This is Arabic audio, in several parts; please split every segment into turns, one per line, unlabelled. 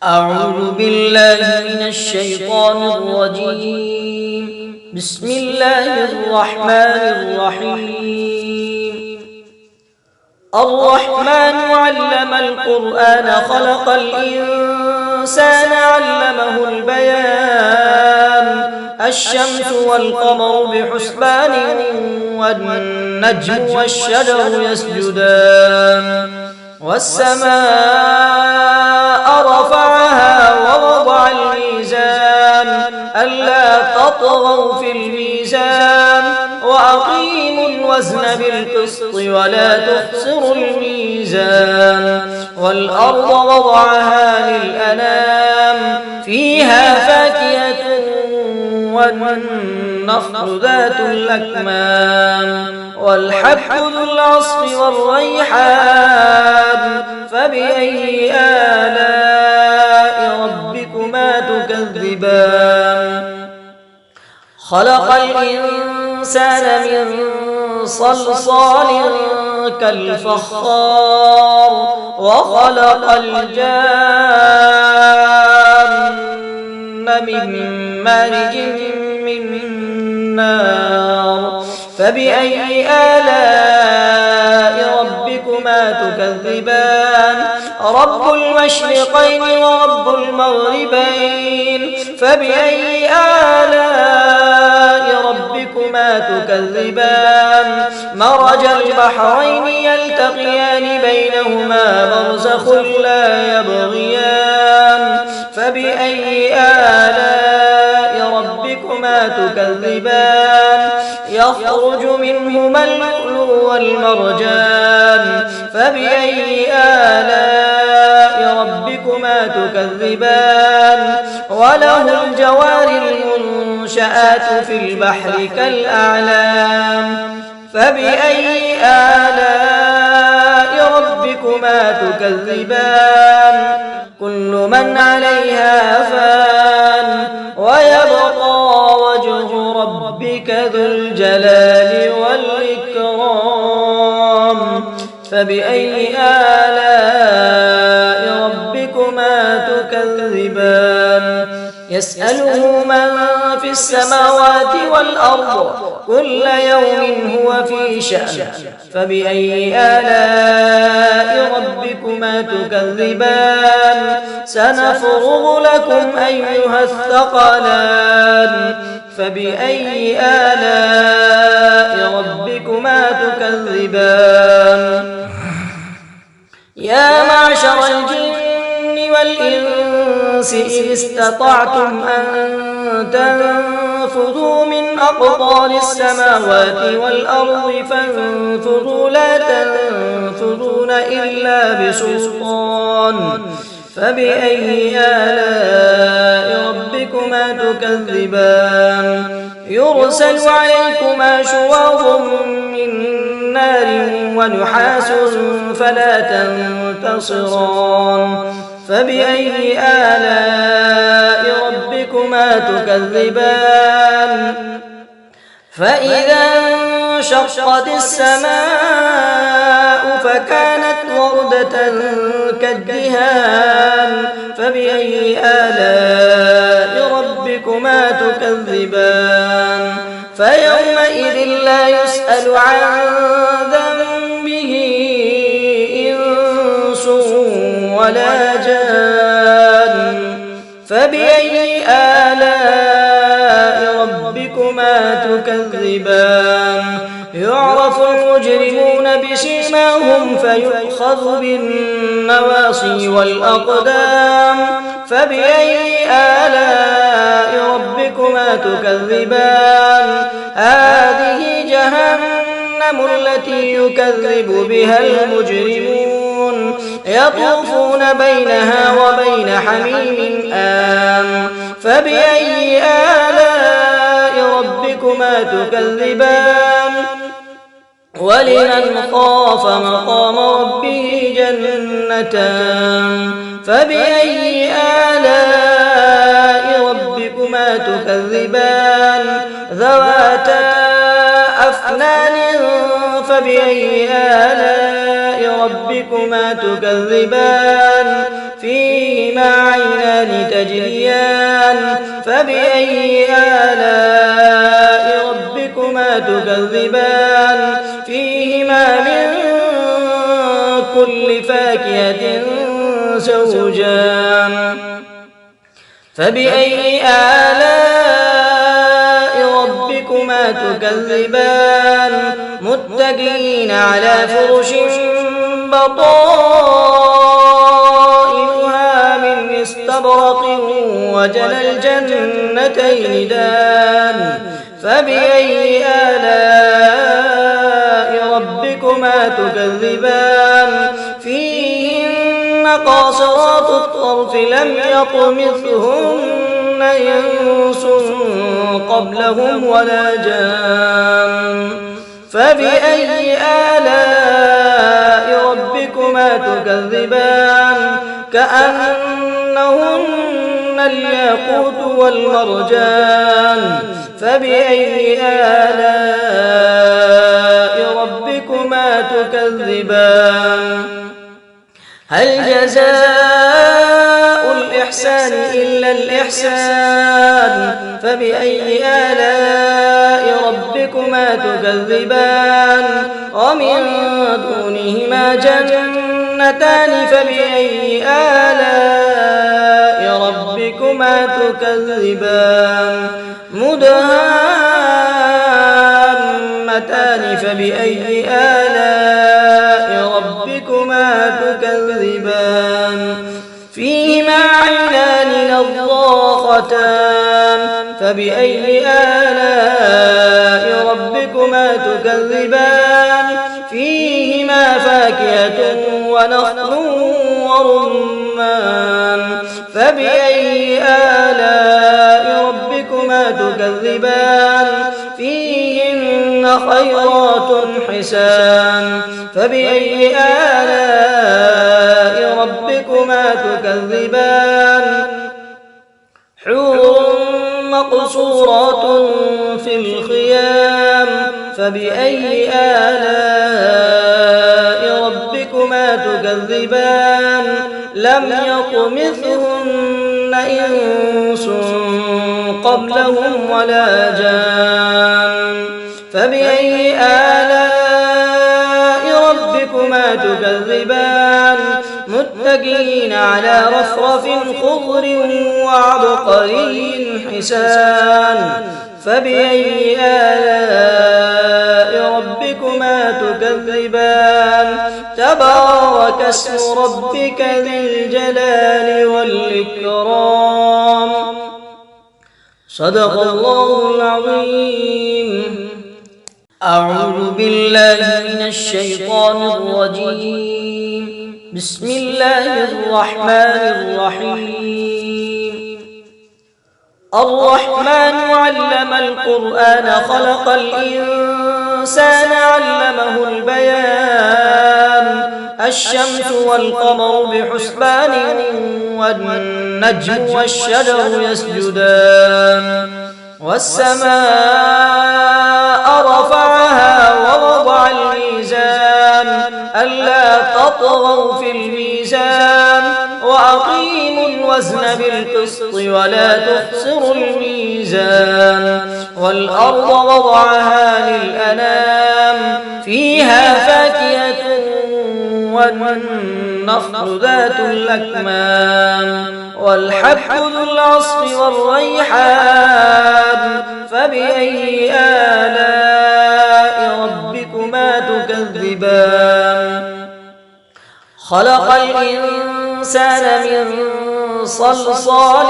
أعوذ بالله من الشيطان الرجيم. بسم الله الرحمن الرحيم. الرحمن علم القرآن خلق الإنسان علمه البيان. الشمس والقمر بحسبان والنجم والشجر يسجدان والسماء رفعها ووضع الميزان ألا تطغوا في الميزان وأقيموا الوزن بالقسط ولا تخسروا الميزان والأرض وضعها للأنام فيها فاكهة والنخل ذات الأكمام والحب ذو العصف والريحان فبأي آلاء ربكما تكذبان خلق الإنسان من صلصال كالفخار وخلق الجان من مارج من نار فبأي آلاء ربكما تكذبان رب المشرقين ورب المغربين فبأي آلاء ربكما تكذبان مرج البحرين يلتقيان بينهما برزخ لا يبغيان فبأي آلاء ربكما تكذبان يخرج منهما اللؤلؤ والمرجان فبأي آلاء ربكما تكذبان وله الجوار المنشآت في البحر كالأعلام فبأي آلاء ربكما تكذبان كل من عليها فان ويبقى وجه ربك ذو الجلال والإكرام فبأي آلاء ربكما تكذبان يسأله من في السماوات والأرض كل يوم هو في شأن فبأي آلاء ربكما تكذبان سنفرغ لكم أيها الثقلان فبأي آلاء ربكما تكذبان يا معشر الجن والإنس إذ استطعتم أن تنفذوا من أقطار السماوات والأرض فانفذوا لا تنفذون إلا بسلطان فبأي آلاء ربكما تكذبان يرسل عليكما شواظ من نار ونحاس فلا تنتصران فبأي آلاء ربكما تكذبان فإذا انشقت السماء فكانت وردة كالدهان فبأي آلاء ربكما تكذبان فيومئذ لا يسأل عن ذنبه إنس ولا جان فبأي آلاء ربكما تكذبان يعرف المجرمون بسيماهم فيؤخذ بالنواصي والأقدام فبأي آلاء ربكما تكذبان هذه جهنم التي يكذب بها المجرمون يطوفون بينها وبين حميم آن فبأي آلاء ربكما تكذبان ولمن خاف مقام ربه جنتان فبأي آلاء ربكما تكذبان ذواتا أفنان فبأي آلاء ربكما تكذبان فيهما عينان النهران تجريان فبأي آلاء ربكما تكذبان فيهما من كل فاكهة زوجان فبأي آلاء ربكما تكذبان متكئين على فرش بطائنها من استبرق وجنى الجنتين دان فبأي آلاء ربكما تكذبان فيهن قاصرات الطرف لم يطمثهن إنس قبلهم ولا جان فبأي آلاء ربكما تكذبان كأنهن الياقوت والمرجان فبأي آلاء ربكما تكذبان هل جزاء الإحسان إلا الإحسان فبأي آلاء ربكما تكذبان ومن دونهما جنتان فبأي آلاء ربكما تكذبان مدهامتان فبأي آلاء ربكما تكذبان فيهما عينان نضاختان فبأي آلاء ربكما تكذبان فيهما فاكهة ونخل ورمان فبأي آلاء ربكما تكذبان فيهن خيرات حسان فبأي آلاء ربكما تكذبان حور مقصورات في الخيام فبأي آلاء ربكما تكذبان لم يطمثهن إنس قبلهم ولا جان فبأي آلاء ربكما تكذبان متكئين على رفرف خضر وعبقري حسان فبأي آلاء ربكما تكذبان تبارك اسم ربك ذي الجلال والإكرام صدق الله العظيم. أعوذ بالله من الشيطان الرجيم. بسم الله الرحمن الرحيم. الرحمن علم القرآن خلق الإنسان علمه البيان الشمس والقمر بحسبان والنجم والشجر يسجدان والسماء رفعها ووضع الميزان ألا تطغوا في الميزان وأقيموا الوزن بالقسط ولا تخسروا الميزان والأرض وضعها للأنام فيها فاكهة والنخل ذات الأكمام والحب ذو العصف والريحان فبأي آلاء ربكما تكذبان خلق الإنسان من صلصال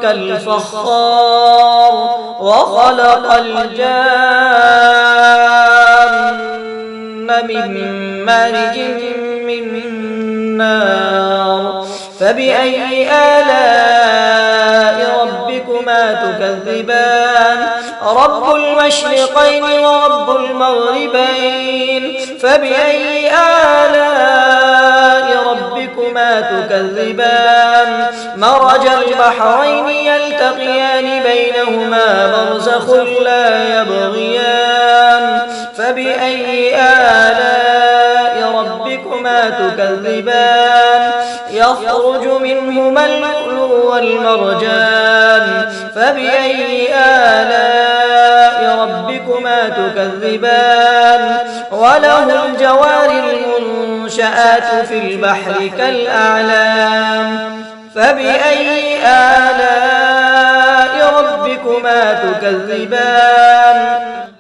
كالفخار وخلق الجان من مارج من نار فبأي آلاء ربكما تكذبان رب المشرقين ورب المغربين فبأي آلاء ربكما تكذبان مرج البحرين يلتقيان بينهما برزخ لا يبغيان فبأي آلاء ربكما تكذبان يخرج منهما اللؤلؤ والمرجان فبأي آلاء ربكما تكذبان وله الجوار المنشآت في البحر كالأعلام فبأي آلاء ربكما تكذبان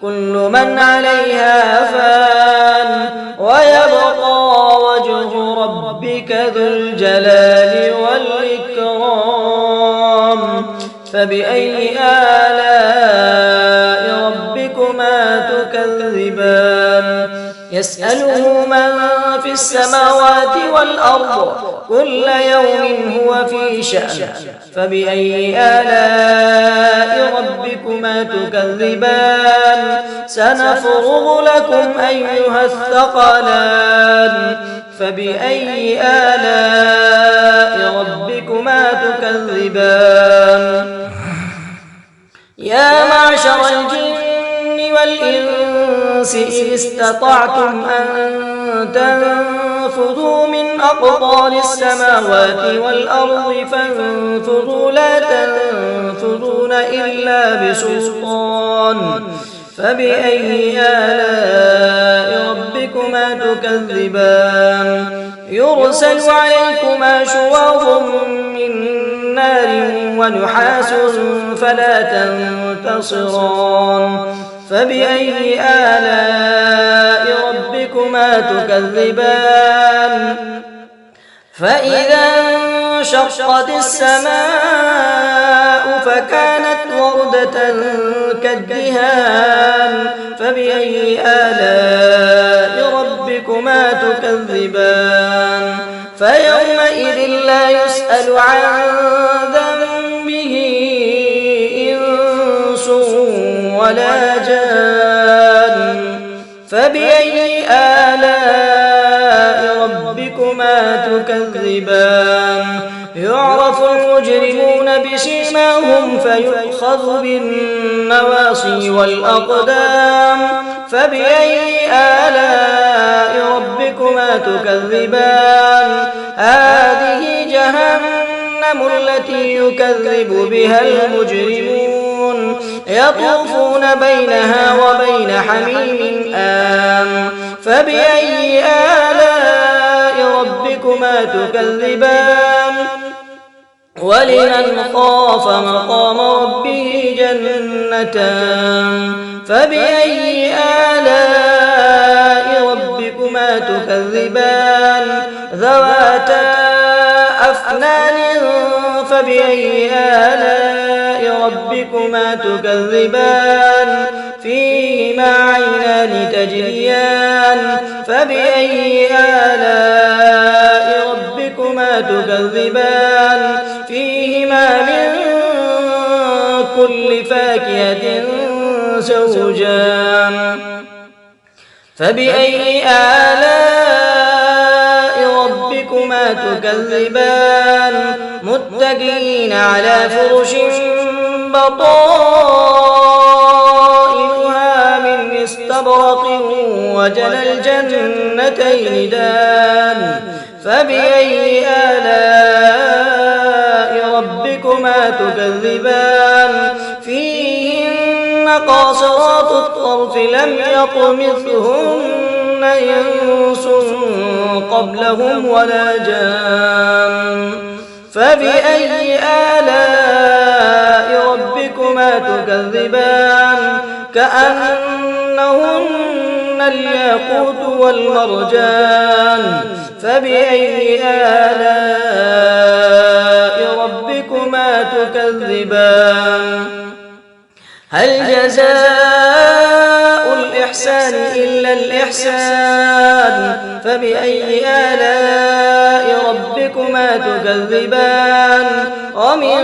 كل من عليها فان ويبقى وجه ربك ذو الجلال والإكرام فبأي آلاء ربكما تكذبان يسأله من في السماوات والأرض كل يوم هو في شأن فبأي آلاء ربكما تكذبان سنفرغ لكم أيها الثقلان فبأي آلاء ربكما تكذبان يا معشر الجن والإنس إذ استطعتم أن تنفذوا من أقطار السماوات والأرض فانفذوا لا تنفذون إلا بسلطان فبأي آلاء ربكما تكذبان يرسل عليكما شواظ من نار ونحاس فلا تنتصران فبأي آلاء ربكما تكذبان فإذا انشقت السماء فكانت وردة كالدهان فبأي آلاء ربكما تكذبان فيومئذ لا يسأل عن ذنبه إنس ولا جان فبأي آلاء ربكما تكذبان يعرف المجرمون بسيماهم فيؤخذ بالنواصي والأقدام فبأي آلاء ربكما تكذبان هذه جهنم التي يكذب بها المجرمون يطوفون بينها وبين حميم آن فبأي آلاء ربكما تكذبان ولمن خاف مقام ربه جنتان فبأي آلاء ربكما تكذبان ذواتا أفنان فبأي آلاء ربكما تكذبان فيهما عينان تجريان فبأي آلاء ربكما تكذبان فيهما من كل فاكهة زوجان فبأي آلاء ربكما تكذبان متكئين على فرش بطائنها من استبرق وجنى الجنتين دان فبأي آلاء ربكما تكذبان فيهن قاصرات الطرف لم يطمثهن إنس قبلهم ولا جان فبأي آلاء ربكما تكذبان كأنهن الياقوت والمرجان فبأي آلاء ربكما تكذبان هل جزاء الإحسان إلا الإحسان فبأي آلاء ربكما تكذبان ومن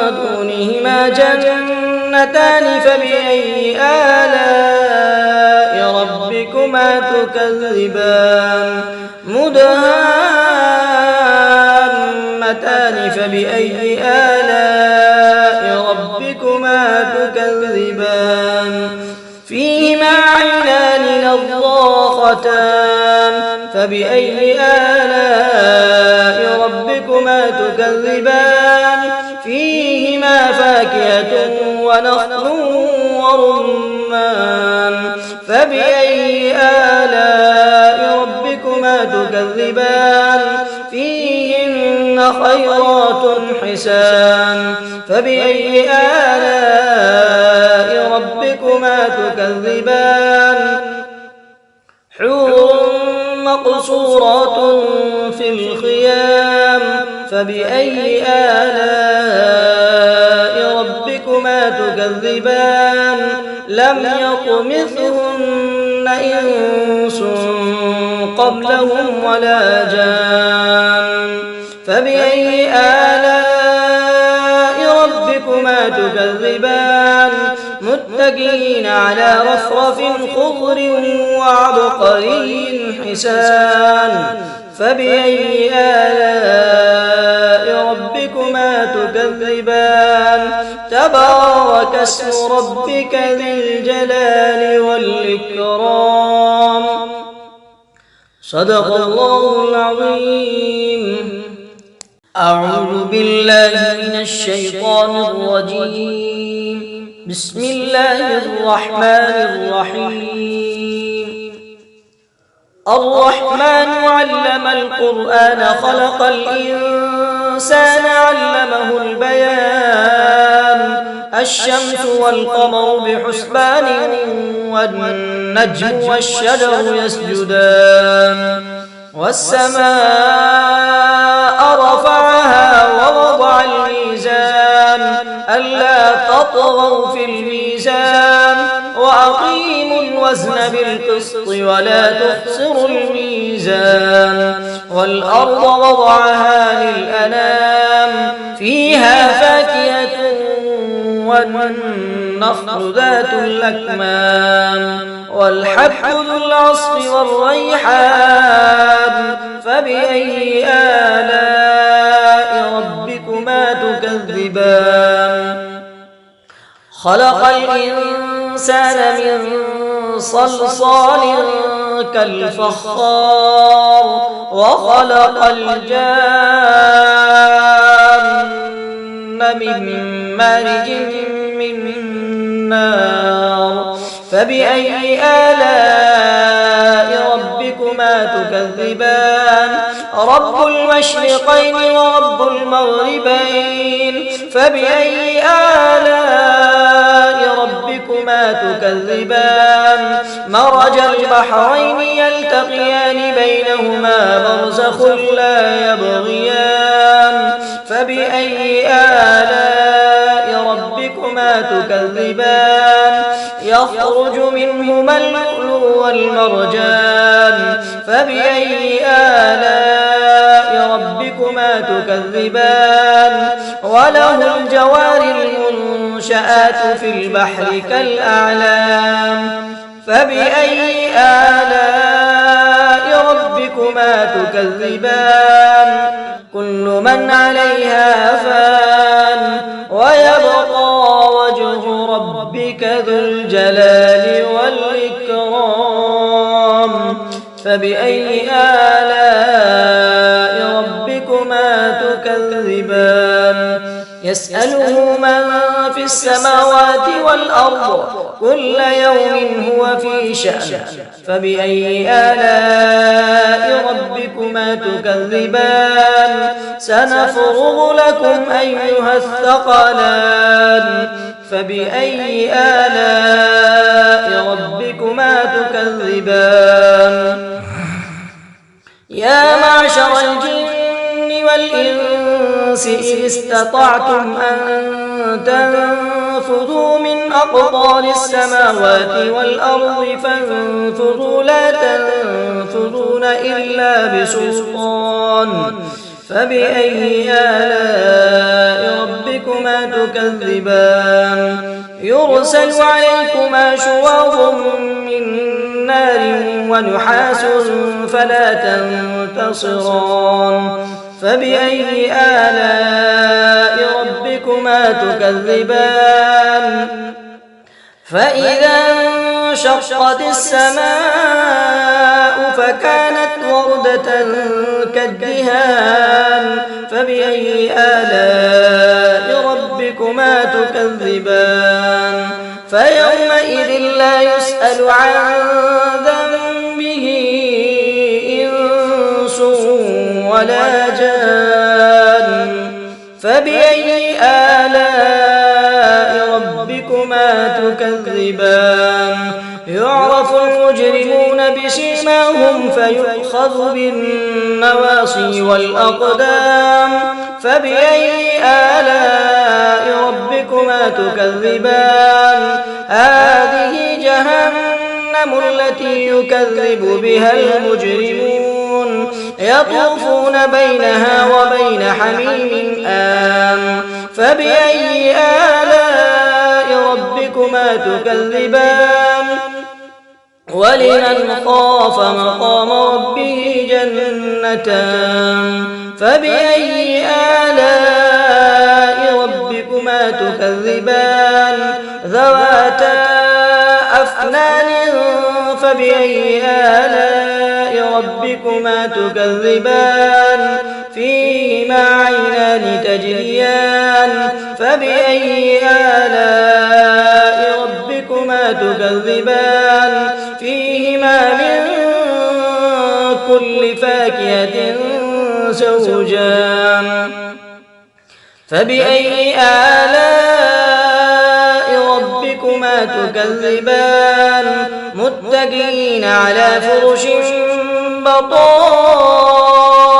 دونهما جنتان فبأي آلاء ربكما تكذبان مدهامتان فبأي آلاء ربكما تكذبان فيهما عينان نضاختان فبأي آلاء ربكما تكذبان فاكهة ونخل ورمان فبأي آلاء ربكما تكذبان فيهن خيرات حسان فبأي آلاء ربكما تكذبان حور مقصورات في الخيام فبأي آلاء ربكما تكذبان لم يطمثهن إنس قبلهم ولا جان فبأي آلاء ربكما تكذبان متكئين على رفرف خضر وعبقري حسان فبأي آلاء ربكما تكذبان تبارك اسم ربك ذي الجلال والإكرام صدق الله العظيم. أعوذ بالله من الشيطان الرجيم. بسم الله الرحمن الرحيم. الرحمن علم القرآن خلق الإنسان علمه البيان الشمس والقمر بحسبان والنجم والشجر يسجدان والسماء رفعها ووضع الميزان ألا تطغوا في الميزان وأقيموا الوزن بالقسط ولا تخسروا الميزان والأرض وضعها للأنام فيها فاكهة والنخل ذات الأكمام والحب ذو العصف والريحان فبأي آلاء ربكما تكذبان خلق الإنسان من صلصال كالفخار وخلق الجان من مارج من نار فبأي آلاء ربكما تكذبان رب المشرقين ورب المغربين فبأي آلاء ربكما تكذبان مرج البحرين يلتقيان بينهما برزخ لا يبغيان فبأي آلاء ربكما تكذبان يخرج منهما اللؤلؤ والمرجان فبأي آلاء ربكما تكذبان وله الجوار المنشآت في البحر كالأعلام فبأي آلاء ربكما تكذبان كل من عليها فان ويبقى وجه ربك ذو الجلال والإكرام فبأي آلاء ربكما تكذبان يسأله من في السماوات والأرض كل يوم هو في شأن فبأي آلاء ربكما تكذبان سنفرغ لكم أيها الثقلان فبأي آلاء ربكما تكذبان يا معشر الجن والإنس إن استطعتم أن تنفذوا من أقطار السماوات والأرض فانفذوا لا تنفذون إلا بسلطان فبأي آلاء ربكما تكذبان يرسل عليكما شواظ من نار ونحاس فلا تنتصران فبأي آلاء ربكما تكذبان فإذا انشقت السماء فكانت وردة كالدهان فبأي آلاء ربكما ربكما تكذبان فيومئذ لا يسأل عن ذنبه إنس ولا جان فبأي آلاء ربكما تكذبان يعرف المجرمون بسيماهم فيؤخذ بالنواصي والأقدام فبأي آلاء ربكما تكذبان هذه جهنم التي يكذب بها المجرمون يطوفون بينها وبين حميم آن فبأي آلاء ربكما تكذبان ولمن خاف مقام ربه جنتان فبأي آلاء ربكما تكذبان ذواتا أفنان فبأي آلاء ربكما تكذبان فيهما عينان تجريان فبأي آلاء ربكما تكذبان فيهما من كل فاكهة زوجان فبأي آلاء ربكما تكذبان متكئين على فرش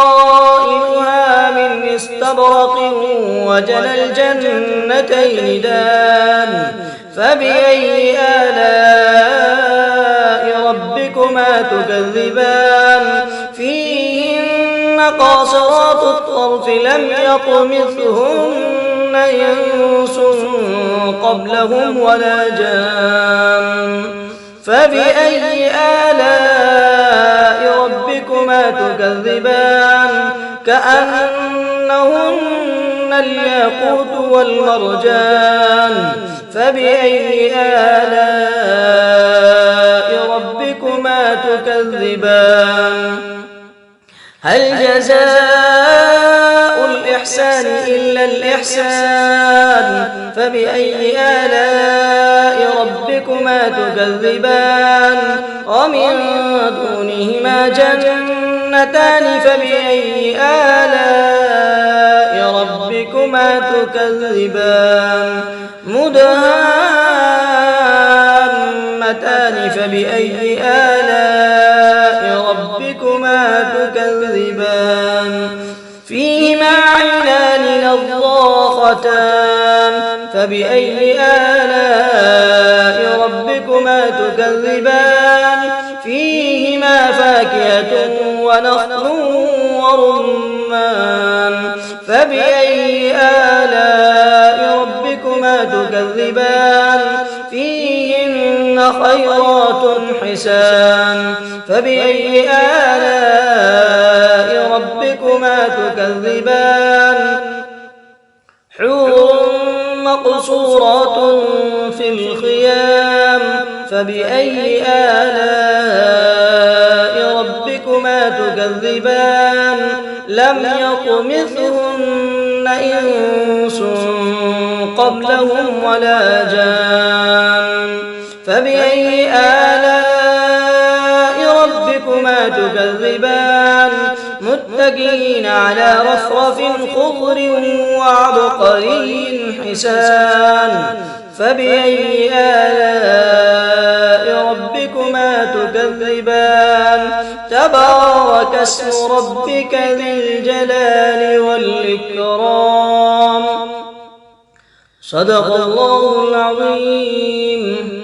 بطائنها من استبرق وجنى الجنتين دان فبأي آلاء ربكما تكذبان فيهن قاصرات الطرف لم يطمثهن إنس قبلهم ولا جان فبأي آلاء ربكما تكذبان كأنهن الياقوت والمرجان فبأي آلاء ربكما تكذبان هل جزاء الإحسان إلا الإحسان فبأي آلاء ربكما تكذبان ومن دونهما جنتان فبأي آلاء ربكما تكذبان مدهامتان فبأي آلاء ربكما تكذبان فيهما عينان نضاختان فبأي آلاء ربكما تكذبان فيهما فاكهة ونخل ورمان فبأي آلاء ربكما تكذبان فيهن خيرات حسان فبأي آلاء ربكما تكذبان حور مقصورات في الخيام فبأي آلاء ربكما تكذبان لم يطمثهن إنس قبلهم ولا جان فبأي آلاء ربكما تكذبان متكئين على رفرف خضر وعبقري حسان فبأي آلاء ربكما تكذبان تبارك اسم ربك ذي الجلال والإكرام صدق الله العظيم.